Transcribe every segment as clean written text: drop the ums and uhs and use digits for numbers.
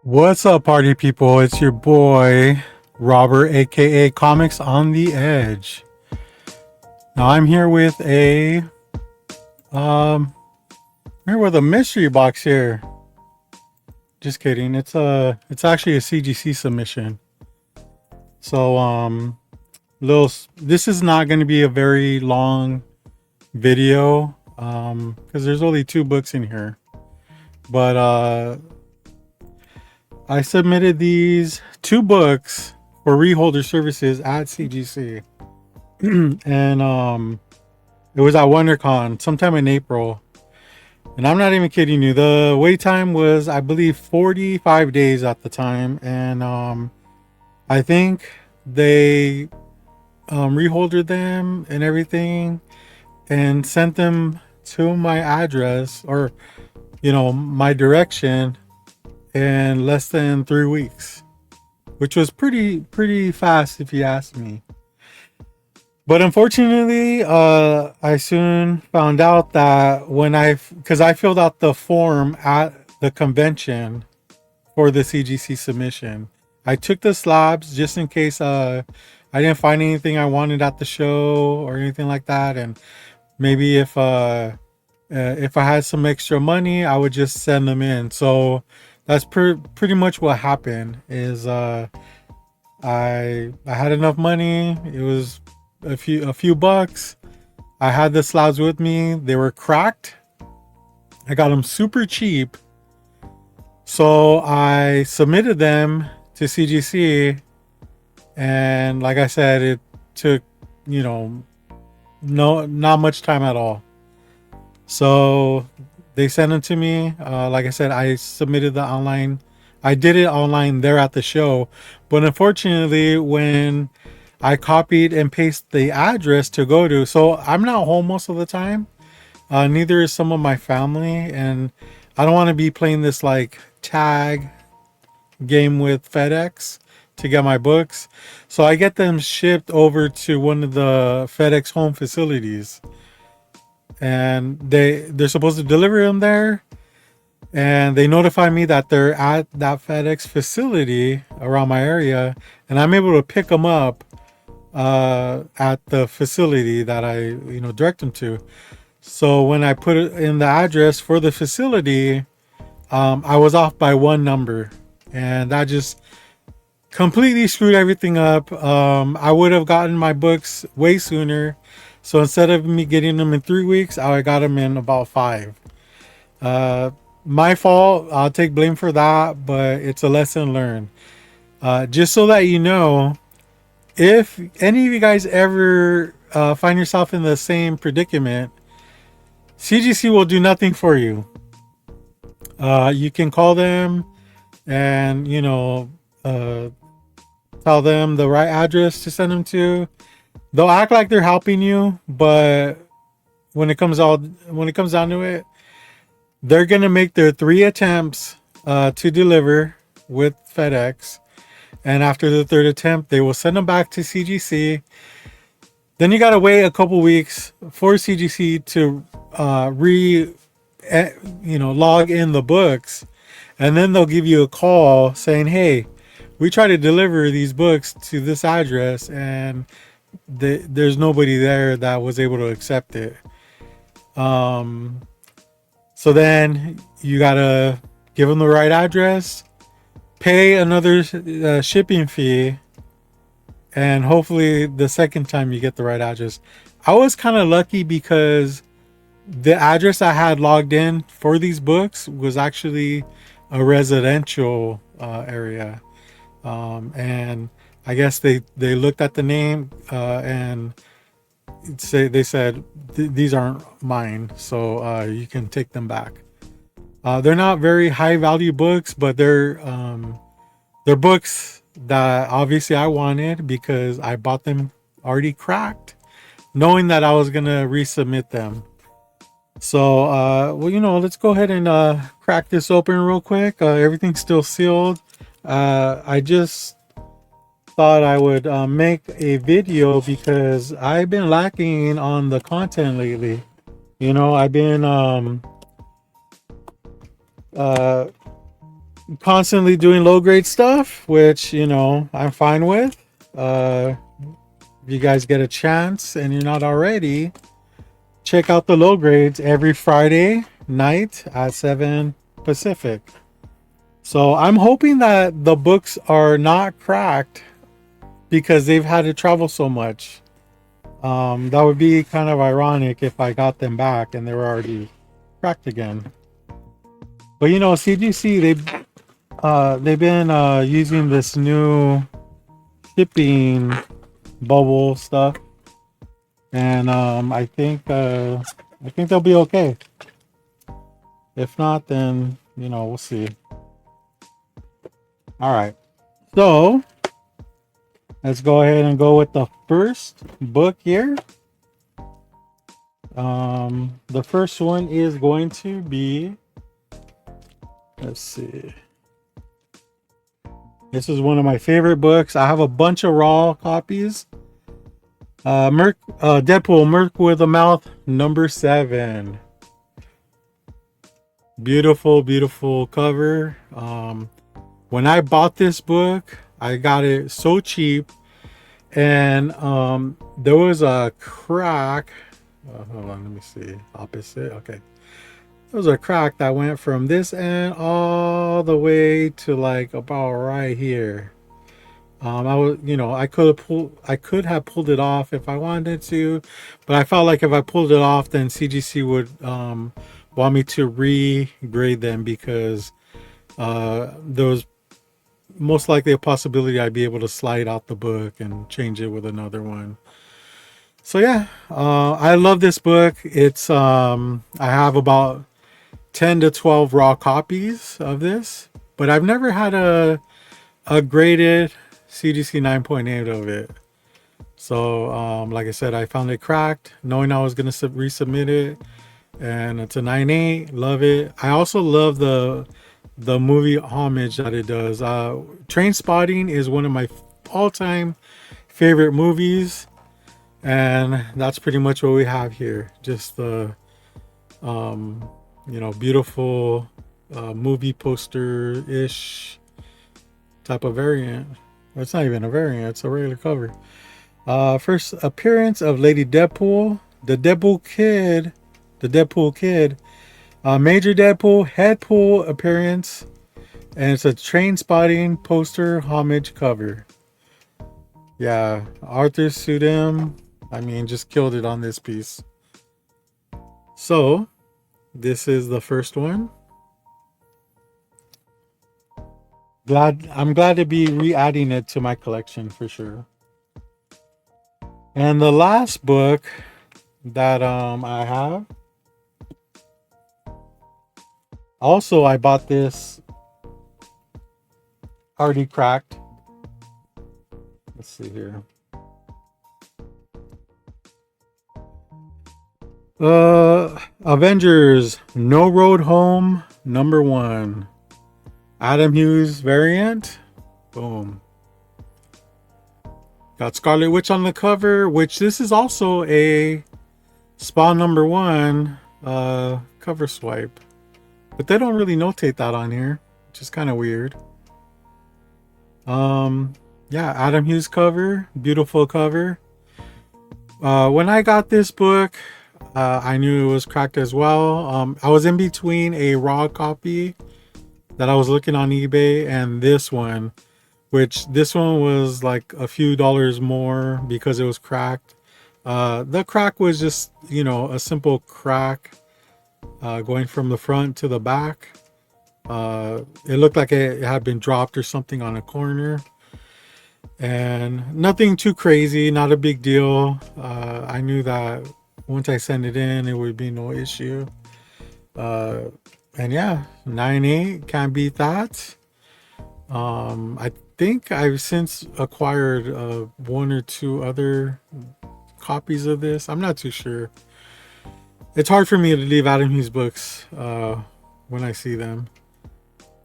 What's up, party people? It's your boy Robert, aka Comics on the Edge. Now I'm um here with a mystery box here. Just kidding. It's actually a CGC submission. So this is not going to be a very long video because there's only 2 books in here. But I submitted these 2 books for reholder services at CGC. And it was at Wondercon sometime in April. And I'm not even kidding you. The wait time was, I believe, 45 days at the time. And I think they reholdered them and everything and sent them to my address or, my direction in less than 3 weeks, which was pretty fast if you ask me. But unfortunately, I soon found out that because I filled out the form at the convention for the CGC submission, I took the slabs just in case I didn't find anything I wanted at the show or anything like that, and maybe if I had some extra money, I would just send them in. So that's pretty much what happened. Is I had enough money. It was a few bucks. I had the slabs with me. They were cracked. I got them super cheap. So I submitted them to CGC, and like I said, it took not much time at all. So they sent them to me. Like I said, I submitted the online. I did it online there at the show, but unfortunately, when I copied and pasted the address to go to, so I'm not home most of the time. Neither is some of my family, and I don't want to be playing this like tag game with FedEx to get my books. So I get them shipped over to one of the FedEx home facilities, and they're supposed to deliver them there. And they notify me that they're at that FedEx facility around my area, and I'm able to pick them up at the facility that I direct them to. So when I put it in the address for the facility, I was off by 1 number, and that just completely screwed everything up. I would have gotten my books way sooner. So instead of me getting them in 3 weeks, I got them in about 5. My fault. I'll take blame for that, but it's a lesson learned. Just so that you know, if any of you guys ever find yourself in the same predicament, CGC will do nothing for you. You can call them and tell them the right address to send them to. They'll act like they're helping you, but when it comes down to it, they're gonna make their 3 attempts to deliver with FedEx, and after the 3rd attempt, they will send them back to CGC. Then you gotta wait a couple weeks for CGC to log in the books, and then they'll give you a call saying, "Hey, we tried to deliver these books to this address, and there's nobody there that was able to accept it." So then you gotta give them the right address, pay another shipping fee, and hopefully the second time you get the right address. I was kind of lucky because the address I had logged in for these books was actually a residential area, and I guess they looked at the name and they said these aren't mine, so you can take them back. They're not very high value books, but they're books that obviously I wanted because I bought them already cracked, knowing that I was gonna resubmit them. So let's go ahead and crack this open real quick. Everything's still sealed. I just thought I would make a video because I've been lacking on the content lately. I've been constantly doing low grade stuff, which, you know, I'm fine with. If you guys get a chance and you're not already, check out the low grades every Friday night at 7 Pacific. So I'm hoping that the books are not cracked because they've had to travel so much. That would be kind of ironic if I got them back and they were already cracked again. But you know, CGC they've been using this new shipping bubble stuff, and I think they'll be okay. If not, then you know we'll see. All right, so let's go ahead and go with the first book here. The first one is going to be, let's see. This is one of my favorite books. I have a bunch of raw copies. Deadpool, Merc with a Mouth, number 7. Beautiful, beautiful cover. When I bought this book, I got it so cheap, and there was a crack. Hold on, let me see. Opposite. Okay. There was a crack that went from this end all the way to like about right here. I was, you know, I could have pulled it off if I wanted to, but I felt like if I pulled it off, then CGC would want me to regrade them because there was most likely a possibility I'd be able to slide out the book and change it with another one. So yeah, I love this book. It's I have about 10 to 12 raw copies of this, but I've never had a graded CGC 9.8 of it. So like I said, I found it cracked knowing I was going to resubmit it, and it's a 9.8. Love it. I also love the movie homage that it does. Train Spotting is one of my all-time favorite movies, and that's pretty much what we have here. Just the you know, beautiful movie poster ish type of variant. It's not even a variant, it's a regular cover. First appearance of Lady Deadpool, the Deadpool Kid, Major Deadpool, Headpool appearance, and it's a Train Spotting poster homage cover. Yeah, Arthur Sudem, I mean, just killed it on this piece. So, this is the first one. I'm glad to be re-adding it to my collection for sure. And the last book that I have, also I bought this already cracked. Let's see here. Avengers No Road Home number 1. Adam Hughes variant. Boom. Got Scarlet Witch on the cover, which this is also a Spawn number 1 cover swipe. But they don't really notate that on here, which is kind of weird. Yeah, Adam Hughes cover, beautiful cover. When I got this book, I knew it was cracked as well. I was in between a raw copy that I was looking on eBay and this one, which this one was like a few dollars more because it was cracked. The crack was just, you know, a simple crack going from the front to the back. It looked like it had been dropped or something on a corner, and nothing too crazy, not a big deal. I knew that once I send it in, it would be no issue. And yeah, 9.8, can't beat that. I think I've since acquired 1 or 2 other copies of this. I'm not too sure. It's hard for me to leave Adam Hughes books when I see them.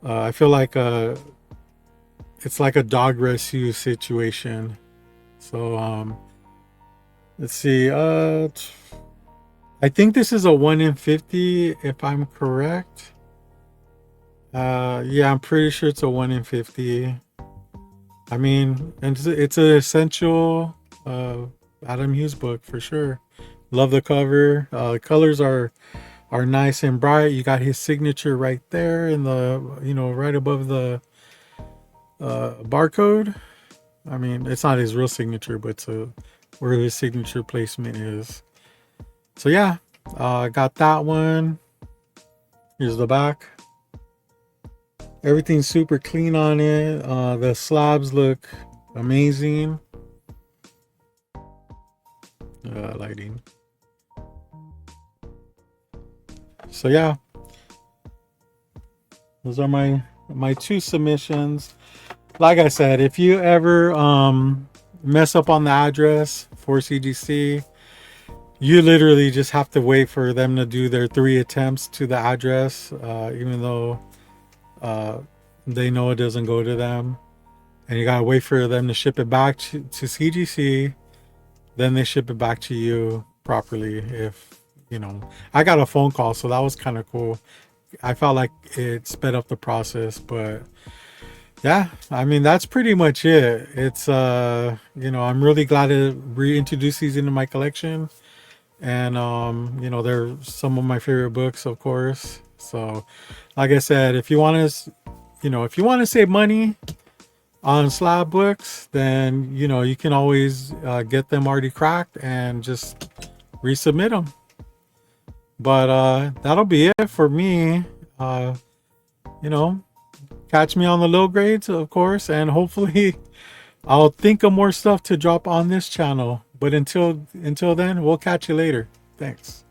I feel like it's like a dog rescue situation. So let's see. I think this is a 1 in 50, if I'm correct. Yeah, I'm pretty sure it's a 1 in 50. I mean, and it's an essential uh, Adam Hughes book for sure. Love the cover. Colors are nice and bright. You got his signature right there in the, right above the barcode. I mean, it's not his real signature, but it's where his signature placement is. So yeah, I got that one. Here's the back. Everything's super clean on it. The slabs look amazing. Lighting. So yeah, those are my two submissions. Like I said, if you ever mess up on the address for CGC, you literally just have to wait for them to do their 3 attempts to the address, even though uh, they know it doesn't go to them. And you gotta wait for them to ship it back to CGC. Then they ship it back to you properly. If I got a phone call, so that was kind of cool. I felt like it sped up the process, but yeah, I mean that's pretty much it. It's I'm really glad to reintroduce these into my collection, and they're some of my favorite books, of course. So, like I said, if you want to, if you want to save money on slab books, then you can always get them already cracked and just resubmit them. But that'll be it for me. Uh, you know, Catch me on the low grades, of course, and hopefully I'll think of more stuff to drop on this channel. But until then, we'll catch you later. Thanks.